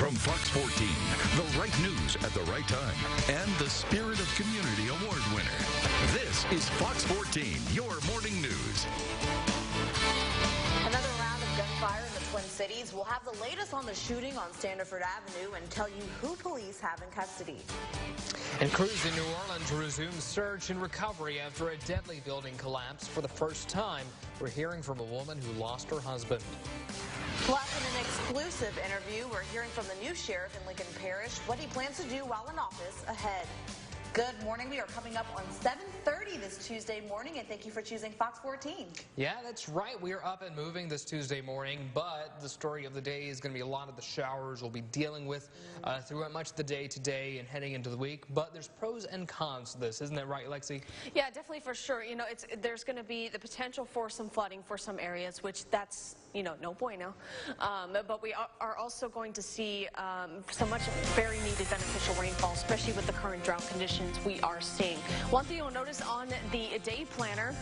From Fox 14, the right news at the right time, and the Spirit of Community Award winner. This is Fox 14, your morning news. Another round of gunfire in the Twin Cities. We'll have the latest on the shooting on Standiford Avenue and tell you who police have in custody. And crews in New Orleans resume search and recovery after a deadly building collapse. For the first time, we're hearing from a woman who lost her husband. Plus, in an exclusive interview, we're hearing from the new sheriff in Lincoln Parish what he plans to do while in office ahead. Good morning. We are coming up on 7:30 this Tuesday morning, and thank you for choosing Fox 14. Yeah, that's right. We are up and moving this Tuesday morning, but the story of the day is going to be a lot of the showers we'll be dealing with throughout much of the day today and heading into the week. But there's pros and cons to this, isn't that right, Lexi? Yeah, definitely, for sure. You know, there's going to be the potential for some flooding for some areas, which that's, you know, no bueno. But we are also going to see so much very needed beneficial rainfall, especially with the current drought conditions we are seeing. One thing you'll notice on the day planner,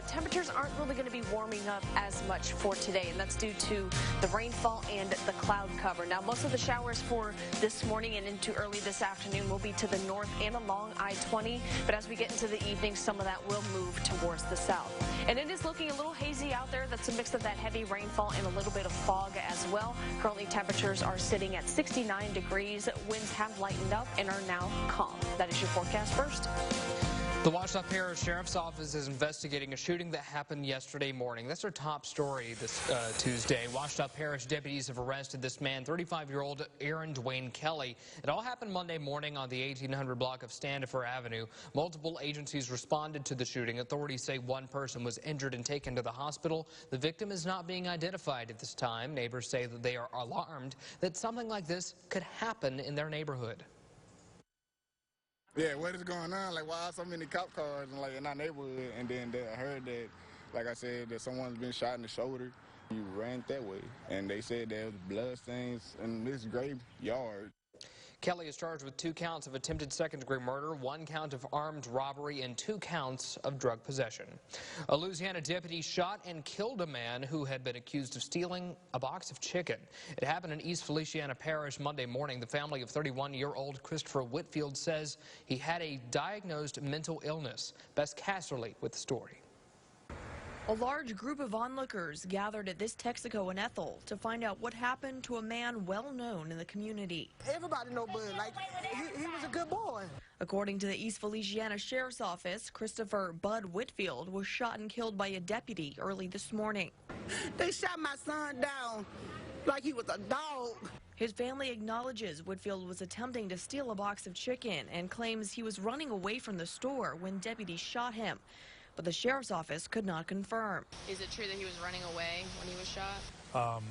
temperatures aren't really going to be warming up as much for today, and that's due to the rainfall and the cloud cover. Now, most of the showers for this morning and into early this afternoon will be to the north and along I-20, but as we get into the evening, some of that will move towards the south. And it is looking a little hazy out there. That's a mix of that heavy rainfall and a little bit of fog as well. Currently, temperatures are sitting at 69 degrees. Winds have lightened up and are now calm. That is your forecast first. The Ouachita Parish Sheriff's Office is investigating a shooting that happened yesterday morning. That's our top story this Tuesday. Ouachita Parish deputies have arrested this man, 35-year-old Aaron Dwayne Kelly. It all happened Monday morning on the 1800 block of Standiford Avenue. Multiple agencies responded to the shooting. Authorities say one person was injured and taken to the hospital. The victim is not being identified at this time. Neighbors say that they are alarmed that something like this could happen in their neighborhood. Yeah, what is going on? Like, why are so many cop cars in our neighborhood? And then I heard that, like I said, that someone's been shot in the shoulder. You ran that way, and they said there was blood stains in this graveyard. Kelly is charged with 2 counts of attempted second-degree murder, 1 count of armed robbery, and 2 counts of drug possession. A Louisiana deputy shot and killed a man who had been accused of stealing a box of chicken. It happened in East Feliciana Parish Monday morning. The family of 31-year-old Christopher Whitfield says he had a diagnosed mental illness. Bess Casserly with the story. A large group of onlookers gathered at this Texaco in Ethel to find out what happened to a man well known in the community. Everybody know Bud, like, he was a good boy. According to the East Feliciana Sheriff's Office, Christopher Bud Whitfield was shot and killed by a deputy early this morning. They shot my son down like he was a dog. His family acknowledges Whitfield was attempting to steal a box of chicken and claims he was running away from the store when deputies shot him. But the sheriff's office could not confirm. Is it true that he was running away when he was shot?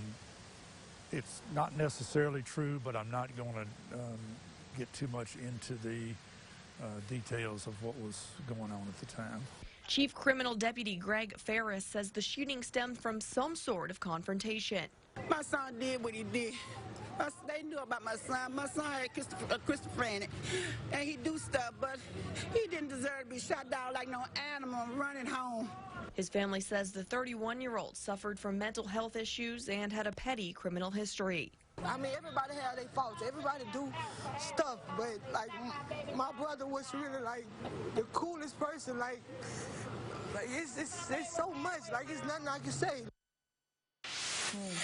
It's not necessarily true, but I'm not going to get too much into the details of what was going on at the time. Chief Criminal Deputy Greg Ferris says the shooting stemmed from some sort of confrontation. My son did what he did. They knew about my son. My son had Christopher in it, and he do stuff, but he didn't deserve to be shot down like no animal running home. His family says the 31-year-old suffered from mental health issues and had a petty criminal history. I mean, everybody had their faults. Everybody do stuff, but like my brother was really like the coolest person. Like it's so much. Like it's nothing I can say.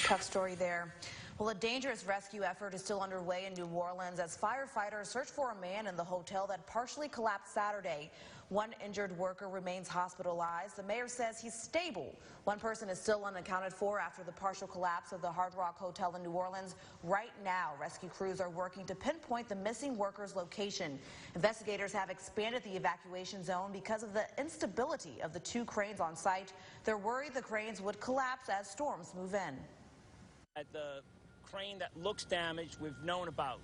Tough story there. Well, a dangerous rescue effort is still underway in New Orleans as firefighters search for a man in the hotel that partially collapsed Saturday. One injured worker remains hospitalized. The mayor says he's stable. One person is still unaccounted for after the partial collapse of the Hard Rock Hotel in New Orleans. Right now, rescue crews are working to pinpoint the missing worker's location. Investigators have expanded the evacuation zone because of the instability of the 2 cranes on site. They're worried the cranes would collapse as storms move in. At the crane that looks damaged, we've known about.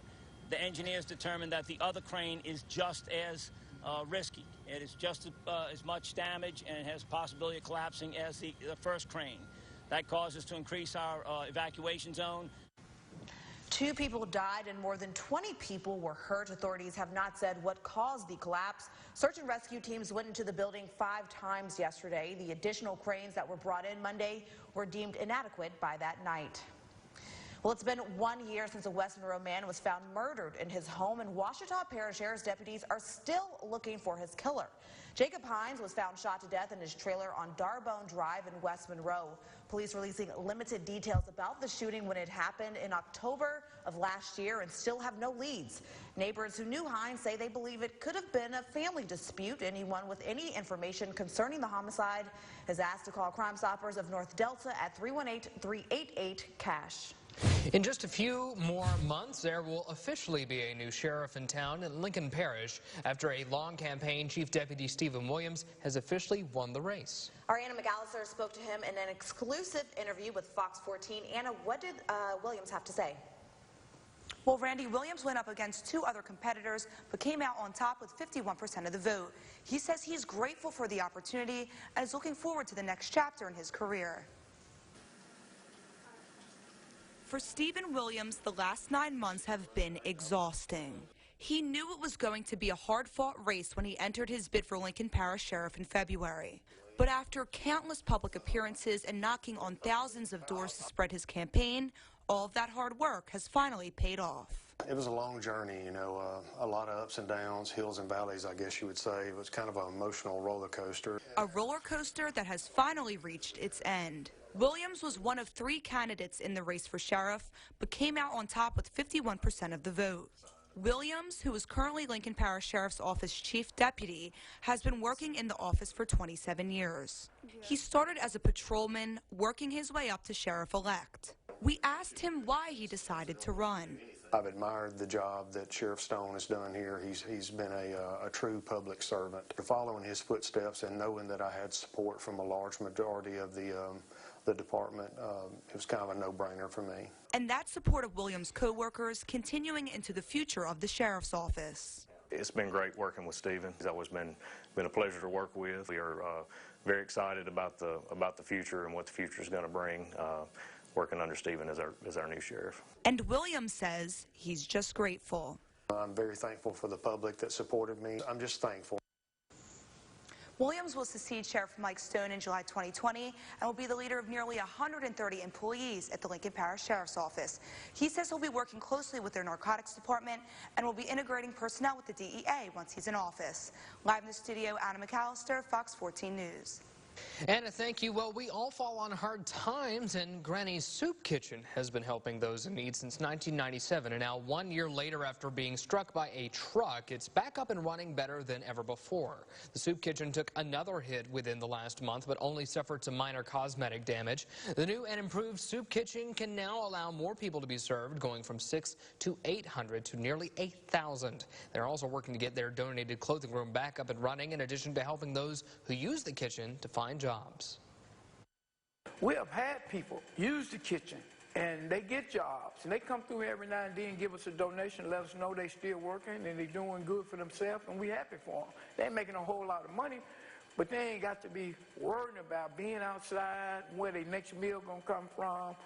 The engineers determined that the other crane is just as risky. It is just as much damage and has possibility of collapsing as the first crane. That caused us to increase our evacuation zone. 2 people died and more than 20 people were hurt. Authorities have not said what caused the collapse. Search and rescue teams went into the building 5 times yesterday. The additional cranes that were brought in Monday were deemed inadequate by that night. Well, it's been 1 year since a West Monroe man was found murdered in his home, and Ouachita Parish Sheriff's deputies are still looking for his killer. Jacob Hines was found shot to death in his trailer on Darbone Drive in West Monroe. Police releasing limited details about the shooting when it happened in October of last year and still have no leads. Neighbors who knew Hines say they believe it could have been a family dispute. Anyone with any information concerning the homicide is asked to call Crime Stoppers of North Delta at 318-388-CASH. In just a few more months, there will officially be a new sheriff in town in Lincoln Parish. After a long campaign, Chief Deputy Stephen Williams has officially won the race. Our Anna McAllister spoke to him in an exclusive interview with Fox 14. Anna, what did Williams have to say? Well, Randy, Williams went up against two other competitors, but came out on top with 51% of the vote. He says he's grateful for the opportunity and is looking forward to the next chapter in his career. For Stephen Williams, the last 9 months have been exhausting. He knew it was going to be a hard-fought race when he entered his bid for Lincoln Parish Sheriff in February. But after countless public appearances and knocking on thousands of doors to spread his campaign, all of that hard work has finally paid off. It was a long journey, you know, a lot of ups and downs, hills and valleys, I guess you would say. It was kind of an emotional roller coaster. A roller coaster that has finally reached its end. Williams was one of 3 candidates in the race for sheriff, but came out on top with 51% of the vote. Williams, who is currently Lincoln Parish Sheriff's Office Chief Deputy, has been working in the office for 27 years. He started as a patrolman, working his way up to sheriff-elect. We asked him why he decided to run. I've admired the job that Sheriff Stone has done here. He's been a true public servant. Following his footsteps and knowing that I had support from a large majority of the department, it was kind of a no-brainer for me. And that support of Williams' co-workers continuing into the future of the sheriff's office. It's been great working with Stephen. It's always been a pleasure to work with. We are very excited about the future and what the future is going to bring. Working under Stephen as our new sheriff. And Williams says he's just grateful. I'm very thankful for the public that supported me. I'm just thankful. Williams will succeed Sheriff Mike Stone in July 2020 and will be the leader of nearly 130 employees at the Lincoln Parish Sheriff's Office. He says he'll be working closely with their narcotics department and will be integrating personnel with the DEA once he's in office. Live in the studio, Anna McAllister, Fox 14 News. Anna, thank you. Well, we all fall on hard times, and Granny's Soup Kitchen has been helping those in need since 1997. And now, 1 year later after being struck by a truck, it's back up and running better than ever before. The Soup Kitchen took another hit within the last month, but only suffered some minor cosmetic damage. The new and improved Soup Kitchen can now allow more people to be served, going from 600 to 800 to nearly 8,000. They're also working to get their donated clothing room back up and running, in addition to helping those who use the kitchen to find jobs. We have had people use the kitchen and they get jobs, and they come through every now and then, give us a donation, let us know they still working and they doing good for themselves, and we happy for them. They ain't making a whole lot of money, but they ain't got to be worrying about being outside, where their next meal gonna come from.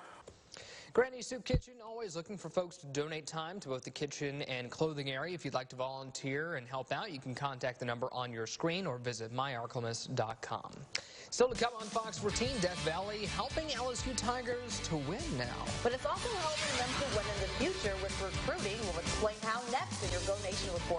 Granny's Soup Kitchen, always looking for folks to donate time to both the kitchen and clothing area. If you'd like to volunteer and help out, you can contact the number on your screen or visit myarklamas.com. Still to come on Fox 14, Death Valley helping LSU Tigers to win now. But it's also helping them to win in the future with recruiting. We'll explain how next in your Go Nation report.